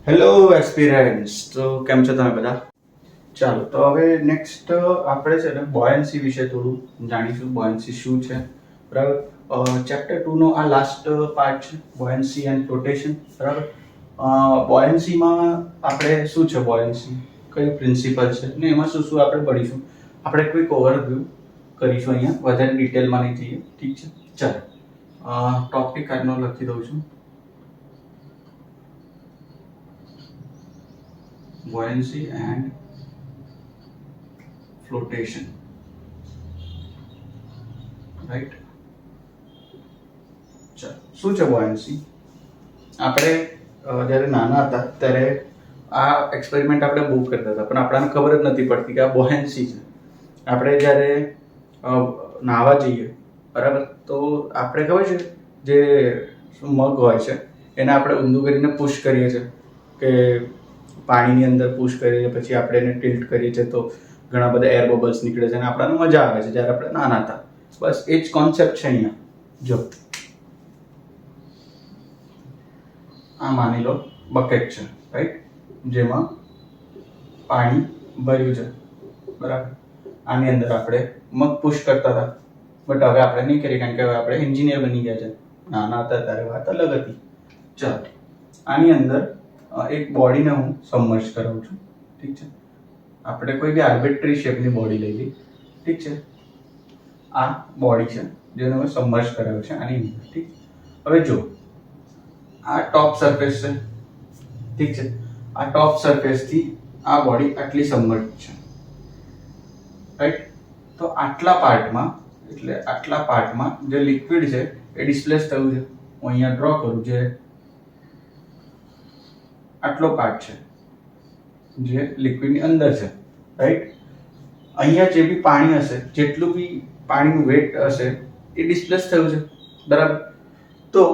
Hello aspirants, તો કેમ છો તમે બધા? ચાલો તો હવે નેક્સ્ટ આપણે છે ને બોયન્સી વિશે થોડું જાણીશું. બોયન્સી શું છે, બરાબર? ચેપ્ટર 2 નો આ લાસ્ટ પાર્ટ છે, બોયન્સી એન્ડ ફ્લોટેશન, બરાબર? બોયન્સીમાં આપણે શું છે, બોયન્સી કયું પ્રિન્સિપલ છે ને એમાં શું શું આપણે ભણીશું. આપણે ક્વિક ઓવરવ્યૂ કરીશું, અહીંયા વધારે ડિટેલમાં નહીં જઈએ, ઠીક છે? ચાલો ટોપિક આજનો લખી દઉં છું, buoyancy and flotation, right? ચાલો, શું છે buoyancy? આપણે જ્યારે નાના હતા ત્યારે આ એક્સપેરિમેન્ટ આપણે બહુ કરતા હતા, પણ આપણને ખબર જ નથી પડતી કે આ buoyancy છે. આપણે જ્યારે નાહવા જઈએ, બરાબર, તો આપણે ખબર છે જે મગ હોય છે એને આપણે ઊંધું કરીને પુશ કરીએ છીએ કે પાણીની અંદર પુશ કરીએ, પછી આપણે એને ટિલ્ટ કરીએ છીએ તો ઘણા બધા એર બબલ્સ નીકળે છે અને આપણને મજા આવે છે જ્યારે આપણે નાના હતા. બસ એ જ કોન્સેપ્ટ છે અહીંયા. જો આ માની લો બકેટ છે, રાઈટ, જેમાં પાણી ભર્યું છે, બરાબર. આની અંદર આપણે મગ પુશ કરતા હતા, બટ હવે આપણે નહીં કરીએ કારણ કે હવે આપણે એન્જિનિયર બની ગયા છે. નાના હતા ત્યારે વાત અલગ હતી. ચાલો, આની અંદર એક બોડીને હું સબમર્જ કરાવું છું, ઠીક છે? આપણે કોઈ બી આર્બિટ્રી શેપની બોડી લઈ લઈએ, ઠીક છે? આ બોડી છે જેને હું સબમર્જ કરાવ્યો છે આની અંદર, ઠીક? હવે જો આ ટોપ સરફેસ છે, ઠીક છે? આ ટોપ સરફેસથી આ બોડી આટલી સબમર્જ છે, રાઈટ? તો આટલા પાર્ટમાં જે લિક્વિડ છે એ ડિસ્પ્લેસ થયું છે. હું અહીંયા ડ્રો કરું, જે આટલો પાર્ટ છે જે લિક્વિડની અંદર છે, રાઈટ? અહીંયા જે બી પાણી હશે, જેટલું બી પાણીનું વેટ હશે એ ડિસ્પ્લેસ થયું છે, બરાબર? તો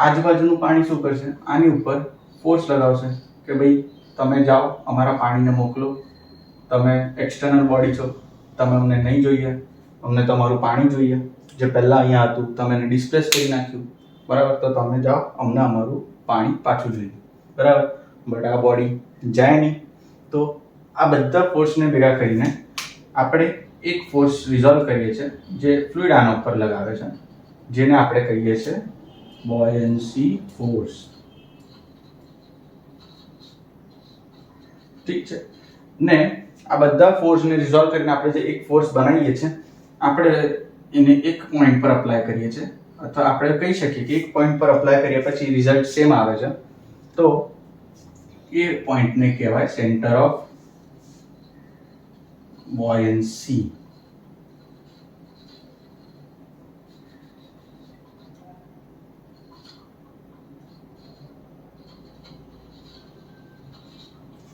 આજુબાજુનું પાણી શું કરશે? આની ઉપર ફોર્સ લગાવશે કે ભાઈ તમે જાઓ, અમારા પાણીને મોકલો, તમે એક્સટર્નલ બોડી છો, તમે અમને નહીં જોઈએ, અમને તમારું પાણી જોઈએ. જે પહેલાં અહીંયા હતું તમે એને ડિસ્પ્લેસ કરી નાખ્યું, બરાબર? તો તમે જાઓ, અમને અમારું પાણી પાછું જોઈએ, બરાબર? બટ આ બોડી જાય નહીં. તો આ બધા ફોર્સને ભેગા કરીને આપણે એક ફોર્સ રિઝોલ્વ કરીએ છીએ જે ફ્લુઇડ આના ઉપર લગાવે છે, જેને આપણે કહીએ છીએ બોયન્સી ફોર્સ, ઠીક છે? ને આ બધા ફોર્સને રિઝોલ્વ કરીને આપણે જે એક ફોર્સ બનાવીએ છીએ, આપણે એને એક પોઈન્ટ પર અપ્લાય કરીએ છીએ, અથવા આપણે કહી શકીએ કે એક પોઈન્ટ પર અપ્લાય કર્યા પછી રિઝલ્ટ સેમ આવે છે, તો એ પોઈન્ટને કહેવાય સેન્ટર ઓફ બોયન્સી.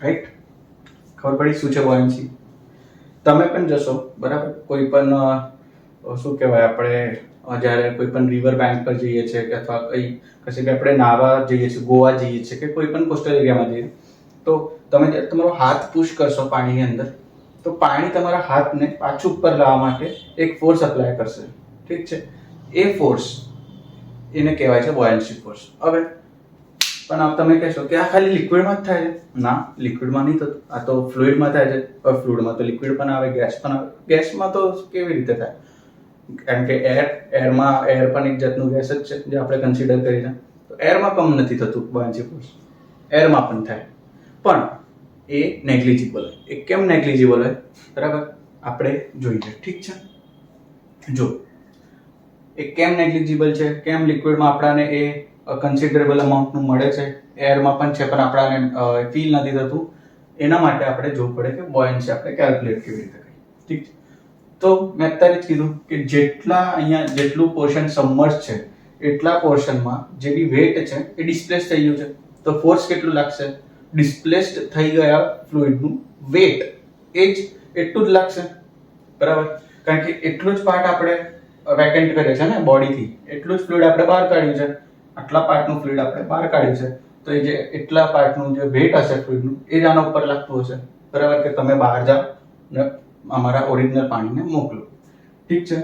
રાઈટ? ખબર પડી શું છે બોયન્સી? તમે પણ જશો, બરાબર, કોઈ પણ શું કહેવાય, આપણે જ્યારે કોઈ પણ રિવર બેંક પર જઈએ છીએ કે અથવા કશે કે આપણે નાહવા જઈએ છીએ, ગોવા જઈએ છીએ કે કોઈ પણ કોસ્ટલ એરિયામાં જઈએ, તો તમે જ્યારે તમારો હાથ પુશ કરશો પાણીની અંદર, તો પાણી તમારા હાથને પાછું ઉપર લાવવા માટે એક ફોર્સ અપ્લાય કરશે, ઠીક છે? એ ફોર્સ એને કહેવાય છે બોયન્સી ફોર્સ. હવે પણ તમે કહેશો કે આ ખાલી લિક્વિડમાં જ થાય છે. ના, લિક્વિડમાં નહીં થતું, આ તો ફ્લુઇડમાં થાય છે. ફ્લુઇડમાં તો લિક્વિડ પણ આવે, ગેસ પણ આવે. ગેસમાં તો કેવી રીતે થાય? કારણ કે એર પણ એક જાતનું ગેસ જ છે જે આપણે કન્સિડર કરીએ છીએ. તો એરમાં કમ નથી થતું બોયન્સી ફોર્સ, એરમાં પણ થાય, પણ એ નેગ્લિજિબલ હોય. એ કેમ નેગ્લિજિબલ હોય, બરાબર, આપણે જોઈએ, ઠીક છે? જો એ કેમ નેગ્લિજિબલ છે, કેમ લિક્વિડમાં આપણને એ કન્સિડરેબલ અમાઉન્ટનું મળે છે, એરમાં પણ છે પણ આપણને ફીલ નથી થતું, એના માટે આપણે જોવું પડે કે બોયન્સી આપણે કેલ્ક્યુલેટ કેવી રીતે કરીએ, ઠીક છે? તો મેં અત્યારે જ કીધું કે જેટલું પોર્શન સબમર્જ છે એટલા પોર્શનમાં જે બી વેટ છે એ ડિસ્પ્લેસ થઈ ગયું છે. તો ફોર્સ કેટલું લાગશે? ડિસ્પ્લેસ્ડ થઈ ગયા ફ્લુઇડનું વેટ એ જ એટલું જ લાગશે, બરાબર? કારણ કે એટલું જ પાર્ટ આપણે વેકેન્ટ કરે છે ને બોડીથી, એટલું જ ફ્લુઇડ આપણે બહાર કાઢ્યું છે, આટલા પાર્ટનું ફ્લુઇડ આપણે બહાર કાઢ્યું છે. તો એ જે એટલા પાર્ટનું જે વેટ હશે ફ્લુઇડનું એ જ આના ઉપર લાગતું હશે, બરાબર? કે તમે બહાર જાઓ ને અમારા ઓરિજિનલ પાણીને મોકલો, ઠીક છે?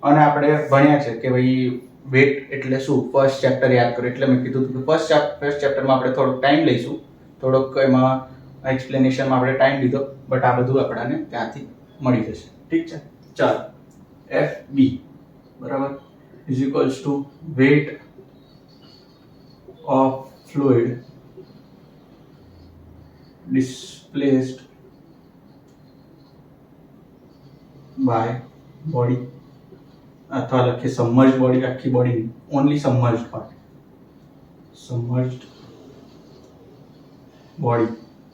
અને આપણે ભણ્યા છે કે ભાઈ વેટ એટલે શું, ફર્સ્ટ ચેપ્ટર યાદ કરો. એટલે મેં કીધું કે ફર્સ્ટ ચેપ્ટરમાં આપણે થોડોક ટાઈમ લઈશું, થોડોક એમાં એક્સપ્લેનેશનમાં આપણે ટાઈમ લીધો, બટ આ બધું આપણને ત્યાંથી મળી જશે. ઠીક છે, ચાલો. એફ બી બરાબર is equals to weight of fluid displaced by body, અથવા લખીએ સબમર્જ્ડ બોડી, આખી body only submerged part, submerged body,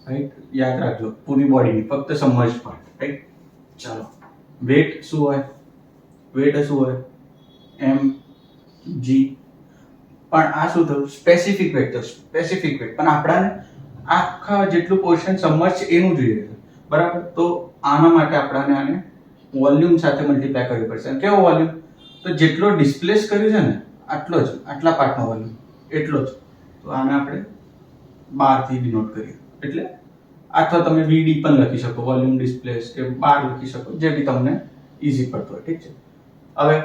right. યાદ રાખજો, પૂરી બોડી નહીં, ફક્ત સબમર્જ્ડ પાર્ટ, રાઈટ. ચાલો, વેટ શું હોય, વેટ શું હોય, એમ જી. પણ આ શું થયું, સ્પેસિફિક વેટ. તો સ્પેસિફિક વેટ પણ આપણાને આખા જેટલું પોર્શન સબમર્જ છે એનું જોઈએ છે, બરાબર. તો આના માટે આપણને આને વોલ્યુમ સાથે મલ્ટીપ્લાય કરવી પડશે. કેવો વોલ્યુમ, તો જેટલો ડિસ્પ્લેસ કર્યું છે ને આટલો જ, આટલા પાર્ટનો વોલ્યુમ એટલો જ. તો આને આપણે 12 થી ડિનોટ કરીએ, એટલે અથવા તમે VD પણ લખી શકો, વોલ્યુમ ડિસ્પ્લેસ કે 12 લખી શકો, જે બી તમને ઈઝી પડતો હોય. ઠીક છે, હવે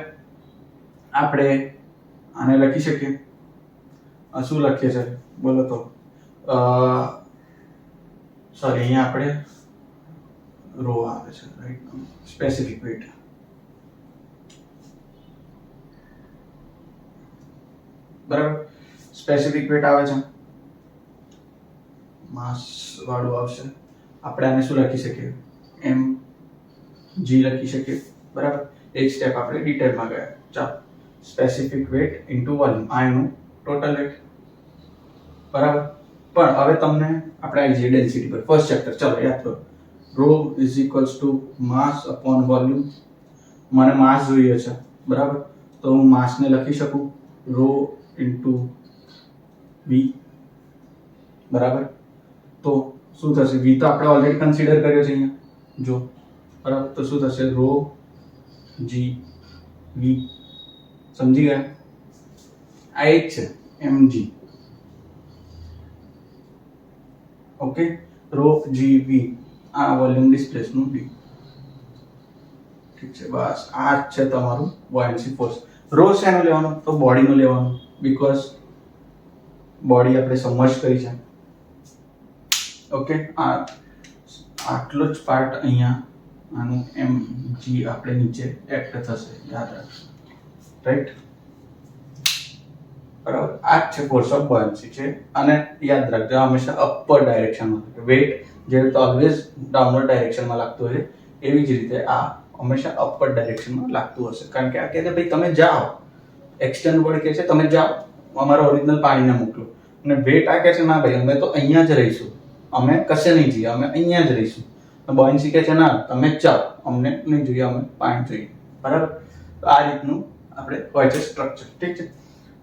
આપણે આને લખી શકીએ. શું લખીએ છે બોલો તો, સોરી, અહીંયા આપણે રો આવે છે, રાઈટ. સ્પેસિફિક વેટ, બરાબર. સ્પેસિફિક વેટ આવે છે, માસ વાળું આવશે. આપણે આને શું લખી શકીએ, એમ જી લખી શકીએ, બરાબર. એક સ્ટેપ આપણે ડિટેલમાં ગયા. ચાલો, સ્પેસિફિક વેટ ઇન્ટુ વોલ્યુમ, આ એનું ટોટલ વેટ, બરાબર. પણ હવે તમને આપણે આવી જઈએ ડેન્સિટી પર, ફર્સ્ટ ચેપ્ટર. ચાલો યાદ કરો, rho is equals to mass upon volume. મને માસ જોઈએ છે, બરાબર. તો હું માસને લખી શકું રો ઇન્ટુ વી, બરાબર. તો શું થશે, વી તો આપણે ઓલરેડી કન્સિડર કર્યો છે અહીંયા, જો, બરાબર. તો શું થશે, રો જી વી. સમજી ગયા, આ એક છે એમ જી. ઓકે, રો જી વી, આ વોલ્યુમ ડિસ્પ્લેસનું વી. ઠીક છે, બસ આ જ છે તમારું બોયન્સી ફોર્સ. રો શેનો લેવાનો, તો બોડીનો લેવાનો, બીકોઝ બોડી આપણે સમજ કરી છે. ઓકે, આ આટલો જ પાર્ટ અહીંયા, આનું એમ જી આપણે નીચે એક્ટ થશે, યાદ રાખજો, રાઈટ. બરાબર, આ જ છે ફોર્સ ઓફ બોયન્સી છે. અને યાદ રાખજો, હંમેશા અપર ડાયરેક્શનમાં, વેટ જે રીતે ઓલવેઝ ડાઉનવર્ડ ડાયરેક્શનમાં લાગતું હોય એવી જ રીતે આ હંમેશા અપર ડાયરેક્શનમાં લાગતું હશે. કારણ કે આ કહે છે ભાઈ તમે જાઓ, એક્સટર્નલ બોડી કહે છે તમે જાઓ, અમારા ઓરિજિનલ પાણીને મોકલો. અને વેટ આ કહે છે ના ભાઈ અમે તો અહીંયા જ રહીશું, અમે કશે નહીં જઈએ, અમે અહીંયા જ રહીશું. બોયન્સી કહે છે ના તમે જ જાઓ, અમને નહીં જોઈએ, અમે પાણી જોઈએ, બરાબર. તો આ રીતનું આપણે હોય છે સ્ટ્રક્ચર. ઠીક છે,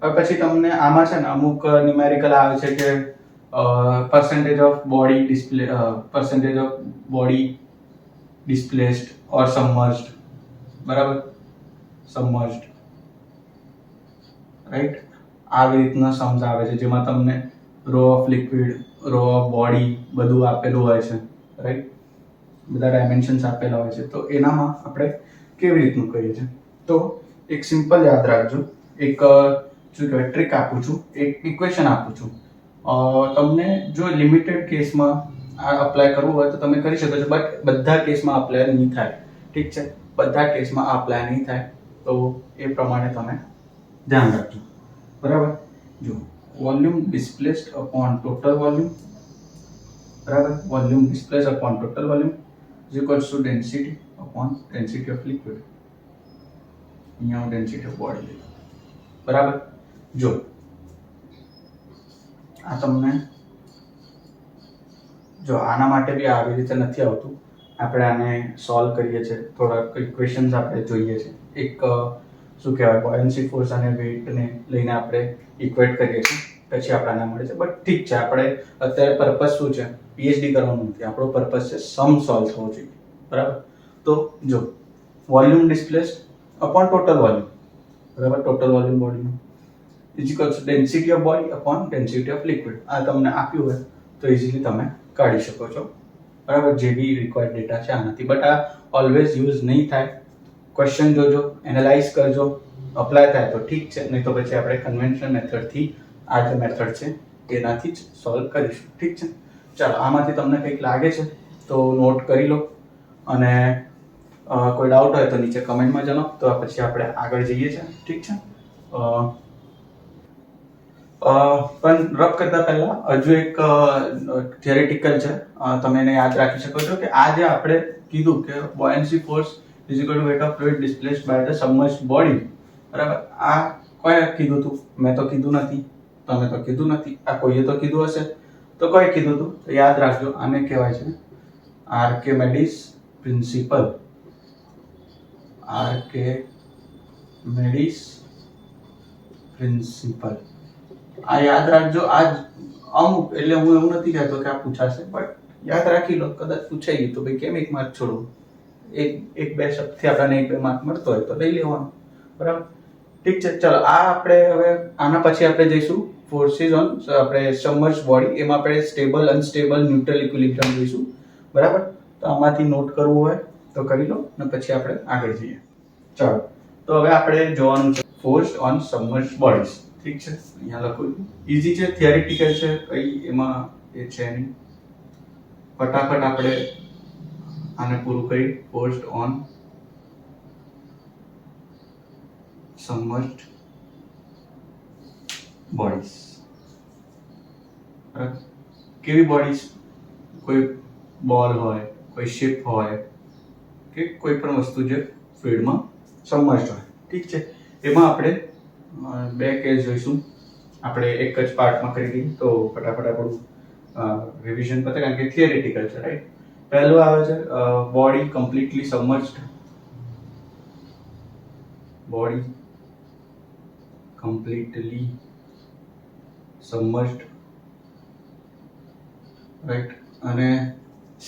હવે પછી તમને આમાં છે ને અમુક ન્યુમેરિકલ આવે છે કે percentage of body displaced or submerged, બરાબર, submerged, રાઈટ. આવી રીતના સમ્સ આવે છે જેમાં તમને rho of liquid, rho of body બધું આપેલું હોય છે, રાઈટ. બધા ડાયમેન્શન્સ આપેલા હોય છે. તો એનામાં આપણે કેવી રીતનું કરીએ છીએ, તો એક સિમ્પલ યાદ રાખજો, એક શું કહેવાય ટ્રીક આપું છું, એક ઇક્વેશન આપું છું. તમને જો લિમિટેડ કેસમાં આ અપ્લાય કરવું હોય તો તમે કરી શકો છો, બટ બધા કેસમાં અપ્લાય નહીં થાય. ઠીક છે, બધા કેસમાં આ અપ્લાય નહીં થાય, તો એ પ્રમાણે તમે ધ્યાન રાખજો, બરાબર. જો volume displaced upon total volume, બરાબર, volume displaced upon total volume is equals to density upon density of liquid. અહીંયા હું ડેન્સિટી ઓફ બોડી લઈ, બરાબર. જો આ તમને જો આના માટે બી આવી રીતે નથી આવતું, આપણે આને સોલ્વ કરીએ છીએ, થોડા ઇક્વેશન્સ આપણે જોઈએ છે. એક શું કહેવાય બોયન્સી ફોર્સ અને વેટને લઈને આપણે ઇક્વેટ કરીએ છીએ, પછી આપણને મળે છે. બટ ઠીક છે, આપણે અત્યારે પર્પસ શું છે, પીએચડી કરવાનું નથી, આપણો પર્પસ છે સમ સોલ્વ થવો જોઈએ, બરાબર. તો જો volume displaced upon total volume, બરાબર, ટોટલ વોલ્યુમ બોડીનું is equals to density of body upon density of liquid. આ તમને આપ્યું હોય તો ઇઝીલી તમે કાઢી શકો છો, બરાબર, જે બી રિક્વાયર્ડ ડેટા છે આનાથી. બટ આ ઓલવેઝ યુઝ નહીં થાય. ક્વેશ્ચન જોજો, એનાલાઇઝ કરજો, અપ્લાય થાય તો ઠીક છે, નહીં તો પછી આપણે કન્વેન્શનલ મેથડથી આ જે મેથડ છે એનાથી જ સોલ્વ કરીશું. ઠીક છે, ચાલો આમાંથી તમને કંઈક લાગે છે તો નોટ કરી લો, અને કોઈ ડાઉટ હોય તો નીચે કમેન્ટમાં જણાવો, તો પછી આપણે આગળ જઈએ છીએ. ઠીક છે, પણ રફ કરતા પહેલા હજુ એક થિયરેટિકલ છે, તમે એને યાદ રાખી શકો છો કે આ જે આપણે કીધું કે buoyancy force is equal to weight of fluid displaced by the submerged body, બરાબર. આ કોઈએ કીધું હતું? મેં તો કીધું નથી, તમે તો કીધું નથી, આ કોઈએ તો કીધું હશે. તો કોઈએ કીધું હતું? તો યાદ રાખજો, આને કહેવાય છે આર્કિમેડિસ પ્રિન્સિપલ. આર્કિમેડિસ પ્રિન્સિપલ, આ યાદ રાખજો. આ અમુક, એટલે હું એવું નથી કહેતો કે આ પૂછાશે, બટ યાદ રાખી લો, કદાચ પૂછાઈ ગયું તો ભાઈ કેમ એક માર્ક છોડવું? એક બે શબ્દથી આપણને એક બે માર્ક મળતો હોય તો લઈ લેવાનું, બરાબર. ઠીક છે, ચલો આ આપણે હવે આના પછી આપણે જઈશું ફોર્સિસ ઓન આપણે સબમર્જ બોડી. એમાં આપણે સ્ટેબલ, અનસ્ટેબલ, ન્યુટ્રલ, ઇક્વિલિબ્રિયમ જોઈશું, બરાબર. તો આમાંથી નોટ કરવું હોય તો કરી લો, અને પછી આપણે આગળ જઈએ. ચાલો, તો હવે આપણે જોવાનું છે ફોર્સ ઓન સબમર્જ બોડીઝ. ઠીક છે, અહીંયા લખું છું. ઇઝી છે, થિયરિટિકલ છે, કઈ એમાં એ છે નહીં. ફટાફટ આપણે આને પૂરું કરી. ફોર્સ ઓન સબમર્જ્ડ બોડીઝ, બરાબર. કેવી બોડીઝ? કોઈ બોલ હોય, કોઈ શિપ હોય, કે કોઈ પણ વસ્તુ જે ફ્લુઇડમાં સબમર્જ્ડ હોય. ઠીક છે, એમાં આપણે બે કેસ જોઈશું. આપણે એક જ પાર્ટમાં કરી દઈએ તો ફટાફટ આપણું રિવિઝન પતે, કારણ કે થિયરિટિકલ છે, રાઈટ. પહેલું આવે છે body completely submerged. Body completely submerged, right. અને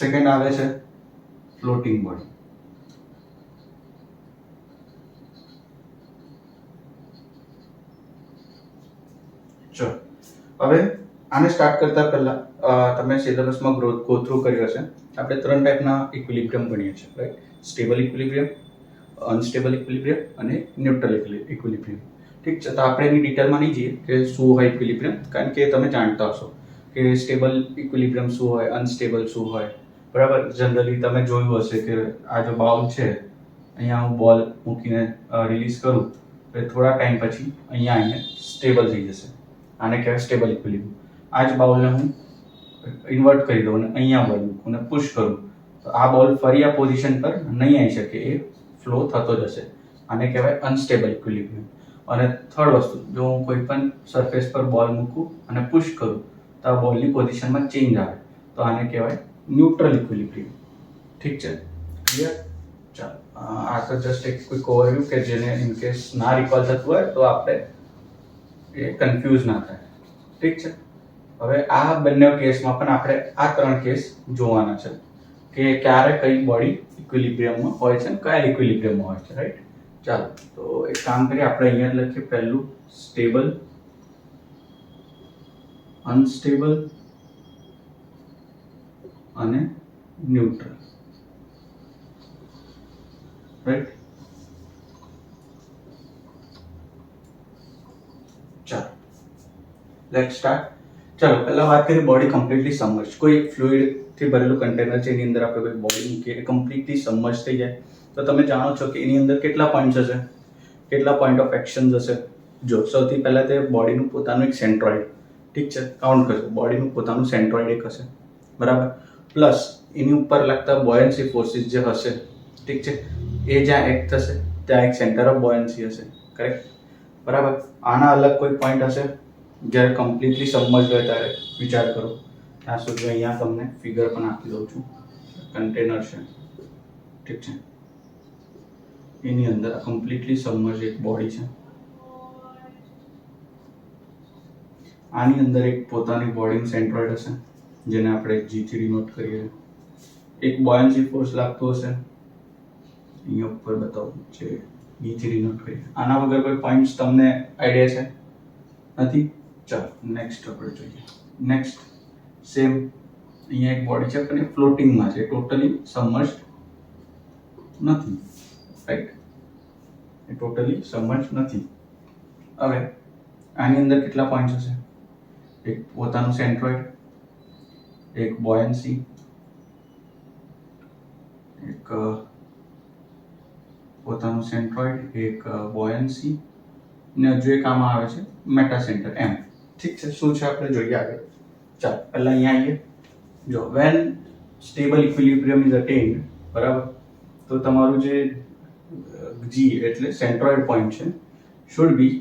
સેકન્ડ આવે છે ફ્લોટિંગ બોડી. ચલો, હવે આને સ્ટાર્ટ કરતા પહેલા તમે સિલેબસમાં ગો થ્રુ કર્યો હશે. આપણે 3 ટાઈપના ઇક્વિલિબ્રિયમ ભણીએ છીએ, right. Stable equilibrium, unstable equilibrium અને ન્યુટ્રલ ઇક્વિલિબ્રિયમ. ઠીક છે, તો આપણે એની ડિટેલમાં નહીં જઈએ કે શું હોય ઇક્વિલિબ્રિયમ, કારણ કે તમે જાણતા હશો કે સ્ટેબલ ઇક્વિલિબ્રિયમ શું હોય, અનસ્ટેબલ શું હોય, બરાબર. જનરલી તમે જોયું હશે કે આ જો બાઉલ છે, અહીંયા હું બોલ મૂકીને રિલીઝ કરું તો થોડા ટાઈમ પછી અહીંયા આવીને સ્ટેબલ થઈ જશે. આને કહેવાય સ્ટેબલ ઇક્વિલિબ્રિયમ. આ જ બાઉલને હું ઇન્વર્ટ કરી દઉં અને અહીંયા બોલ મૂકું અને પુશ કરું તો આ બોલ ફરી આ પોઝિશન પર નહીં આવી શકે, એ ફ્લો થતો જશે. આને કહેવાય અનસ્ટેબલ ઇક્વિલિબ્રિયમ. અને થર્ડ વસ્તુ, જો હું કોઈ પણ સરફેસ પર બોલ મૂકું અને પુશ કરું તો આ બોલની પોઝિશનમાં ચેન્જ આવે તો આને કહેવાય ન્યુટ્રલ ઇક્વિલિબ્રિયમ. ઠીક છે, ક્લિયર? ચાલો, આ તો જસ્ટ એક ક્વિક ઓવરવ્યુ કે જેને ઇન કેસ ના રિકોલ થતું હોય તો આપણે એ કન્ફ્યુઝ ના થાય. ઠીક છે, હવે આ બંને કેસમાં પણ આપણે આ 3 કેસ જોવાના છે કે ક્યારે કઈ બોડી ઇક્વિલિબ્રિયમમાં હોય છે અને કયા ઇક્વિલિબ્રિયમમાં હોય છે, રાઈટ. ચાલો, તો એક કામ કરીએ, આપણે અહીંયા લખીએ પહેલું સ્ટેબલ, અનસ્ટેબલ અને ન્યુટ્રલ, રાઈટ. ચાલો, લેટ્સ સ્ટાર્ટ. ચાલો, પહેલા વાત કરીએ બોડી કમ્પ્લીટલી સબમર્જ. કોઈ ફ્લુઇડ થી ભરેલું કન્ટેનર છે, એની અંદર આપણે કોઈ બોડી મૂકીએ, કમ્પ્લીટલી સબમર્જ થઈ જાય તો તમે જાણો છો કે એની અંદર કેટલા પોઈન્ટ્સ હશે, કેટલા પોઈન્ટ ઓફ એક્શન્સ હશે. જો સૌથી પહેલા તે બોડીનું પોતાનું એક સેન્ટ્રોઇડ, ઠીક છે, કાઉન્ટ કરજો. બોડીનું પોતાનું સેન્ટ્રોઇડ એક હશે, બરાબર. પ્લસ એની ઉપર લાગતા બોયન્સી ફોર્સિસ જે હશે, ઠીક છે, એ જ્યાં એક્ટ થશે ત્યાં એક સેન્ટર ઓફ બોયન્સી હશે, કરેક્ટ, બરાબર. આના અલગ કોઈ પોઈન્ટ હશે જ્યારે કમ્પ્લીટલી સબમર્જ હોય ત્યારે. વિચાર કરો, ત્યાં સુધી અહીંયા તમને ફિગર પણ આપી દઉં છું. કન્ટેનર છે, ઠીક છે, એની અંદર કમ્પ્લીટલી સબમર્જ એક બોડી છે. આની અંદર એક પોતાની બોડીનું સેન્ટ્રોઇડ હશે જેને આપણે G3 નોટ કરીએ. એક બોયન્સી ફોર્સ લાગતો હશે, અહીંયા ઉપર બતાવું છે, B3 નોટ કરીએ. આના વગર કોઈ પોઈન્ટ્સ તમને આઈડિયા છે? નથી? ચાલો નેક્સ્ટ આપણે જોઈએ. નેક્સ્ટ સેમ અહીંયા એક બોડી છે પણ એ ફ્લોટિંગમાં છે, ટોટલી સબમર્જ્ડ નથી, રાઈટ. એ ટોટલી સબમર્જ નથી. હવે આની અંદર કેટલા પોઈન્ટ્સ હશે? એક પોતાનું સેન્ટ્રોઇડ, એક બોયન્સી, એક પોતાનું સેન્ટ્રોઇડ, એક બોયન્સી, ને હજુ એક આમાં આવે છે મેટા સેન્ટર એમ. ઠીક છે, શું છે આપણે જોઈએ આગળ. ચાલો પહેલા અહીંયા આવીએ. જો when stable equilibrium is attend, બરાબર, તો તમારું જે જી એટલે સેન્ટ્રોઇડ પોઈન્ટ છે શુડ બી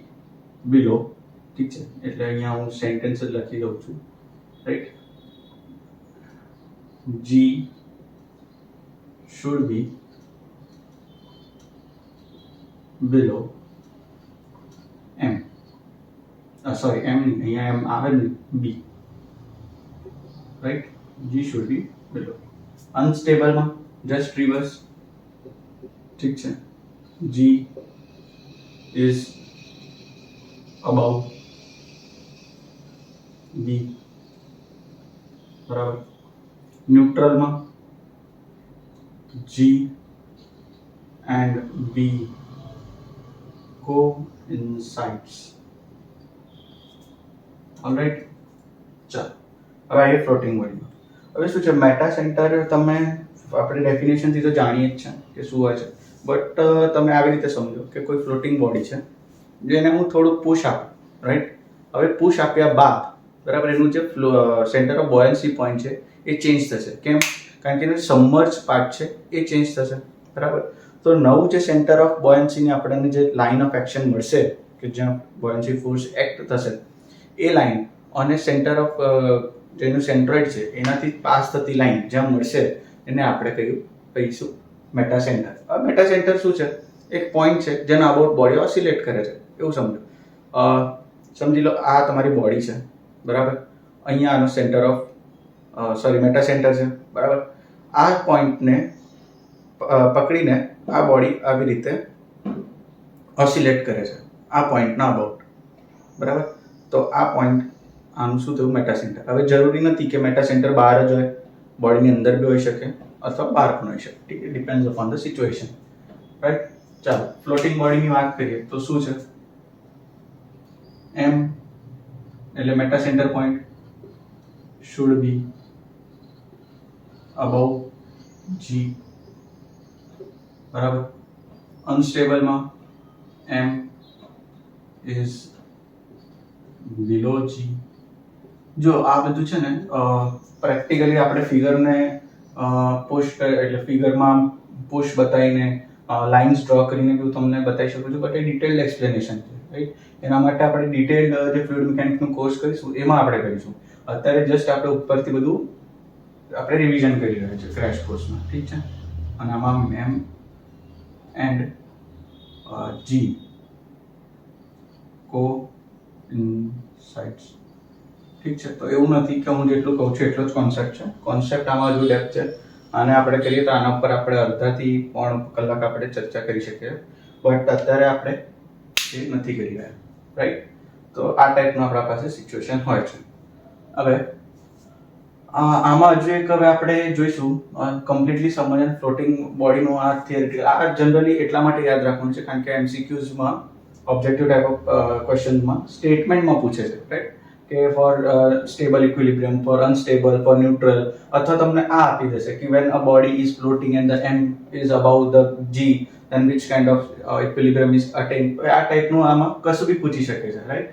બિલો. ઠીક છે, એટલે અહીંયા હું સેન્ટેન્સ જ લખી દઉં છું, right. G should be below m. Sorry, m નહીં, અહીંયા m આવે ને b, right. G should be below. Unstable માં just reverse. ઠીક છે, G is above b, બરાબર. ન્યુટ્રલ માં G and B coincides. Alright. ચાલો હવે આ ફ્લોટિંગ બોડી. હવે શું છે મેટા સેન્ટર, તમે આપણે ડેફિનેશનથી તો જાણીએ જ છે કે શું હોય છે, બટ તમે આવી રીતે સમજો કે કોઈ ફ્લોટિંગ બોડી છે જેને હું થોડું પુશ આપું, રાઈટ. હવે પુશ આપ્યા બાદ, બરાબર, એનું જે સેન્ટર ઓફ બોયન્સી પોઈન્ટ છે એ ચેન્જ થશે. કેમ? કારણ કે એનું સબમર્જ પાર્ટ છે એ ચેન્જ થશે, બરાબર. તો નવું જે સેન્ટર ઓફ બોયન્સીની આપણને જે લાઇન ઓફ એક્શન મળશે કે જ્યાં બોયન્સી ફોર્સ એક્ટ થશે, એ લાઇન અને સેન્ટર ઓફ જેનું સેન્ટ્રોઇડ છે એનાથી પાસ થતી લાઇન જ્યાં મળશે એને આપણે કહીશું મેટા સેન્ટર. હવે મેટા સેન્ટર શું છે? એક પોઈન્ટ છે જેના અબાઉટ બોડી ઓસિલેટ કરે છે, એવું સમજો. સમજી લો આ તમારી બોડી છે, બરાબર. અહીંયા આનો સેન્ટર ઓફ મેટા સેન્ટર છે, બરાબર. આ પોઈન્ટને પકડીને આ બોડી આવી રીતે ઓસિલેટ કરે છે આ પોઈન્ટના અબાઉટ, બરાબર. તો આ પોઈન્ટ આનું શું થયું? Meta centre. હવે જરૂરી નથી કે મેટા સેન્ટર બહાર જ હોય, બોડીની અંદર બી હોઈ શકે અથવા બહાર પણ હોઈ શકે. ઠીક છે, depends upon the situation, right. ચાલો ફ્લોટિંગ બોડીની વાત કરીએ તો શું છે? એમ એટલે meta centre point should be above G, બરાબર. અનસ્ટેબલ માં M is below G. જો આ બધું છે ને પ્રેક્ટિકલી આપણે ફિગરને પુશ એટલે ફિગરમાં પુશ બતાવીને લાઇન્સ ડ્રો કરીને બી તમને બતાવી શકું છું, બટ એ ડિટેલ્ડ એક્સપ્લેનેશન છે, રાઈટ. એના માટે આપણે ડિટેલ્ડ જે ફ્લુઇડ મિકેનિક્સનું કોર્સ કરીશું એમાં આપણે કરીશું. અત્યારે જસ્ટ આપણે ઉપરથી બધું આપણે રિવિઝન કરી રહ્યા છે ક્રેશ કોર્સમાં, ઠીક છે. અને આમાં એમ એન્ડ જી કોઇન્સાઇડ્સ, ઠીક છે. તો એવું નથી કે હું જેટલું કહું છું એટલો જ કોન્સેપ્ટ છે. કોન્સેપ્ટ આમાં હજુ ડેપ્થ છે, અને આપણે કરીએ તો આના ઉપર આપણે અડધાથી 3 કલાક આપણે ચર્ચા કરી શકીએ, બટ અત્યારે આપણે એ નથી કરી રહ્યા, રાઈટ. તો આ ટાઈપનું આપણા પાસે સિચ્યુએશન હોય છે. હવે આમાં હજુ એક હવે આપણે જોઈશું કમ્પ્લીટલી સમજણ ફ્લોટિંગ બોડીનું આ થિયરી. આ જનરલી એટલા માટે યાદ રાખવાનું છે કારણ કે એમસીક્યુઝમાં ઓબ્જેક્ટિવ ટાઈપ ઓફ ક્વેશ્ચનમાં સ્ટેટમેન્ટમાં પૂછે છે, રાઈટ. કે for stable equilibrium, for unstable, for neutral, અથવા તમને આ આપી દેશે કે when a body is floating and the M is above the G then which kind of equilibrium is attained. આ ટાઈપનું આમાં કશું બી પૂછી શકે છે, રાઈટ.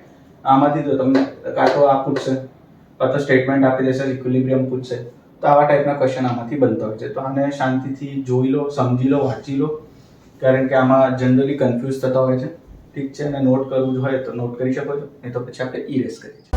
આમાંથી તો તમને કાં તો આ પૂછશે કાં તો સ્ટેટમેન્ટ આપી દેશે, ઇક્વિલિબ્રિયમ પૂછશે. તો આવા ટાઈપના ક્વેશ્ચન આમાંથી બનતા હોય છે. તો આને શાંતિથી જોઈ લો, સમજી લો, વાંચી લો, કારણ કે આમાં જનરલી કન્ફ્યુઝ થતા હોય છે, ઠીક છે. અને નોટ કરવું હોય તો નોટ કરી શકો છો, નહીં તો પછી આપણે ઇરેઝ કરીએ છીએ.